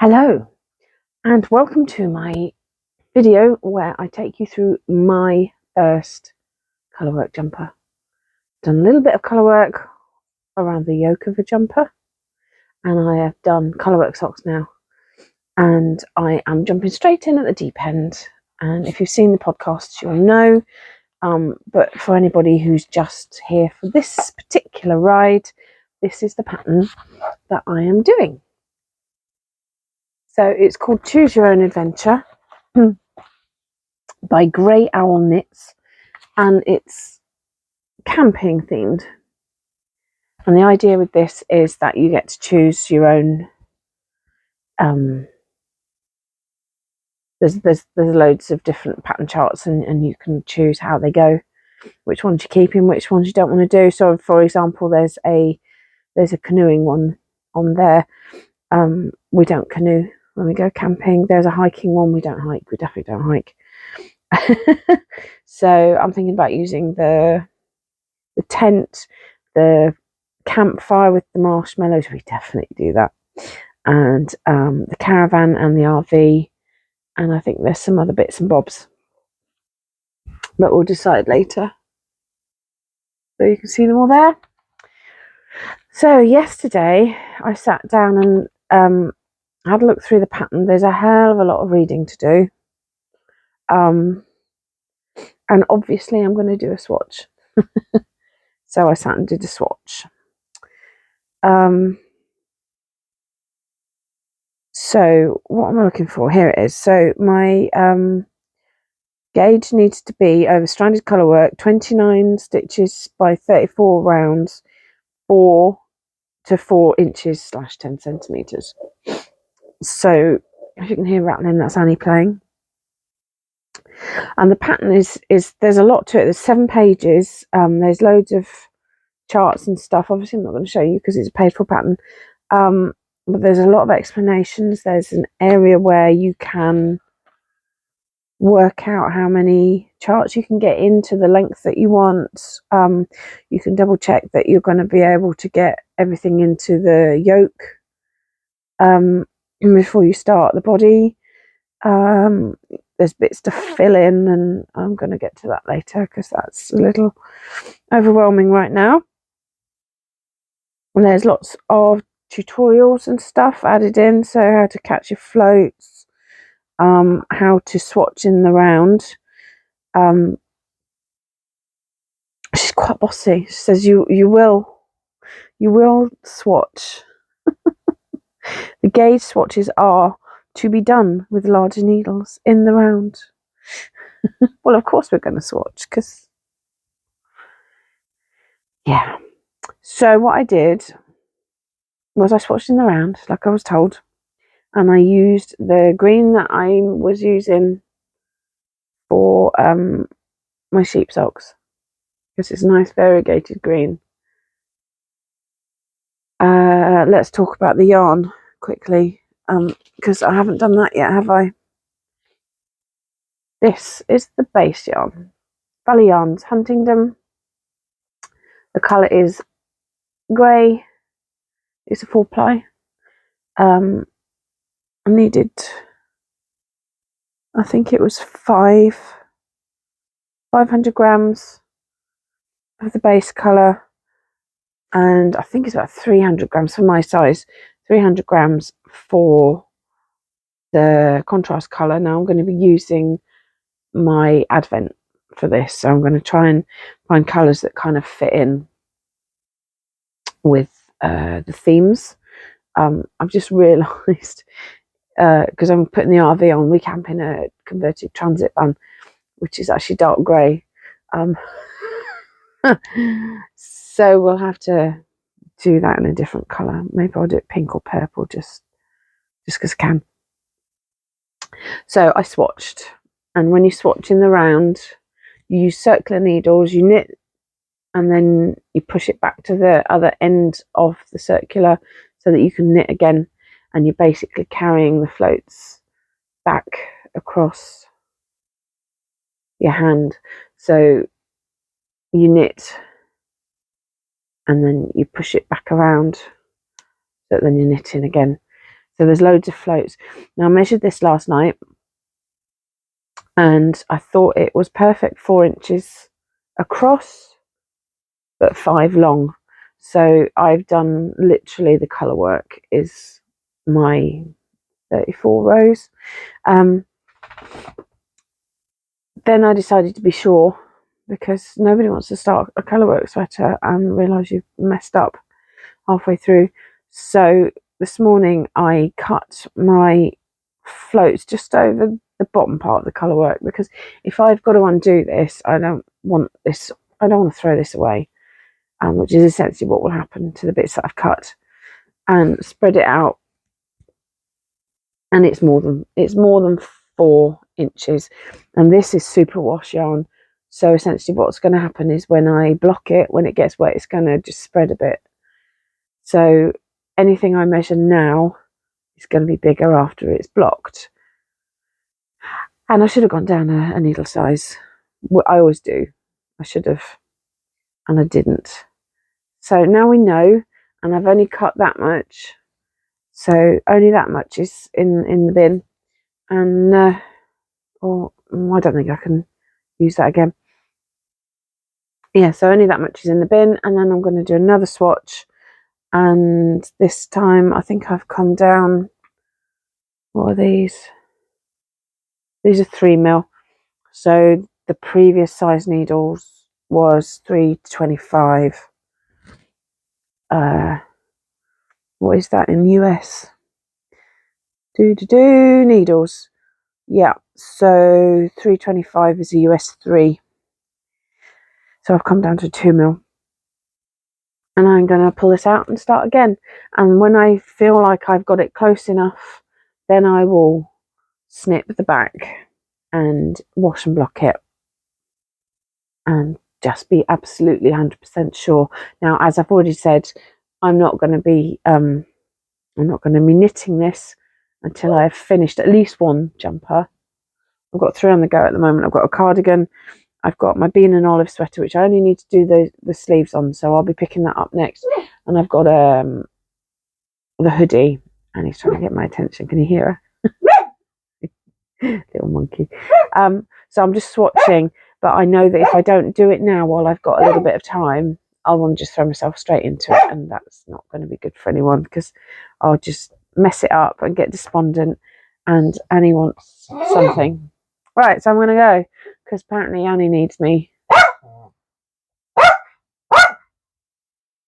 Hello and welcome to my video where I take you through my first colourwork jumper. Done a little bit of colourwork around the yoke of a jumper, and I have done colourwork socks now, and I am jumping straight in at the deep end. And if you've seen the podcast you'll know, but for anybody who's just here for this particular ride, this is the pattern that I am doing. So it's called Choose Your Own Adventure by Grey Owl Knits, and it's camping themed. And the idea with this is that you get to choose your own. There's loads of different pattern charts, and you can choose how they go, which ones you keep in, which ones you don't want to do. So, for example, there's a canoeing one on there. We don't canoe when we go camping. There's a hiking one. We don't hike. We definitely don't hike. So I'm thinking about using the tent, the campfire with the marshmallows. We definitely do that. And the caravan and the RV. And I think there's some other bits and bobs, but we'll decide later. So you can see them all there. So yesterday I sat down and had a look through the pattern. There's a hell of a lot of reading to do. And obviously I'm going to do a swatch. So I sat and did a swatch. So what am I looking for? Here it is. So my gauge needs to be over stranded colourwork, 29 stitches by 34 rounds, 4 to 4 inches / 10 centimetres. So if you can hear rattling, that's Annie playing. And the pattern is there's a lot to it. There's 7 pages. There's loads of charts and stuff. Obviously I'm not going to show you because it's a paid for pattern. But there's a lot of explanations. There's an area where you can work out how many charts you can get into the length that you want. You can double check that you're going to be able to get everything into the yoke before you start the body. There's bits to fill in, and I'm going to get to that later because that's a little overwhelming right now. And there's lots of tutorials and stuff added in, so how to catch your floats, how to swatch in the round. She's quite bossy. She says you will swatch. The gauge swatches are to be done with larger needles in the round. Well, of course we're going to swatch because yeah. So what I did was I swatched in the round like I was told, and I used the green that I was using for my sheep socks because it's a nice variegated green. Let's talk about the yarn quickly because I haven't done that yet, have I? This is the base yarn, Valley Yarns Huntingdon. The colour is grey. It's a 4-ply. I needed, I think it was 500 grams of the base colour, and I think it's about 300 grams for my size, 300 grams for the contrast colour. Now I'm going to be using my Advent for this, so I'm going to try and find colours that kind of fit in with the themes. I've just realised because I'm putting the RV on, we camp in a converted transit van, which is actually dark grey. So we'll have to do that in a different colour. Maybe I'll do it pink or purple just because I can. So I swatched, and when you swatch in the round, you use circular needles, you knit, and then you push it back to the other end of the circular so that you can knit again, and you're basically carrying the floats back across your hand. So you knit and then you push it back around, so then you're knitting again. So there's loads of floats. Now I measured this last night and I thought it was perfect, 4 inches across but 5 long. So I've done literally the colour work is my 34 rows. Then I decided to be sure, because nobody wants to start a colourwork sweater and realise you've messed up halfway through. So this morning I cut my floats just over the bottom part of the colourwork, because if I've got to undo this, I don't want to throw this away, which is essentially what will happen to the bits that I've cut, and spread it out. And it's more than 4 inches, and this is superwash yarn. So essentially what's going to happen is when I block it, when it gets wet, it's going to just spread a bit. So anything I measure now is going to be bigger after it's blocked. And I should have gone down a needle size. I always do. I should have, and I didn't. So now we know, and I've only cut that much. So only that much is in the bin, and I don't think I can use that again. Yeah, so only that much is in the bin, and then I'm going to do another swatch, and this time I think I've come down. What are these? These are 3mm. So the previous size needles was 325. What is that in US? Needles. Yeah, so 325 is a US 3. So I've come down to 2mm. And I'm going to pull this out and start again. And when I feel like I've got it close enough, then I will snip the back and wash and block it, and just be absolutely 100% sure. Now, as I've already said, I'm not going to be knitting this until I've finished at least one jumper. I've got 3 on the go at the moment. I've got a cardigan, I've got my bean and olive sweater, which I only need to do the sleeves on, so I'll be picking that up next. And I've got the hoodie, and he's trying to get my attention. Can you hear her? Little monkey. So I'm just swatching, but I know that if I don't do it now while I've got a little bit of time, I'll want to just throw myself straight into it, and that's not going to be good for anyone, because I'll just mess it up and get despondent, and Annie wants something. Right, so I'm going to go, because apparently Annie needs me.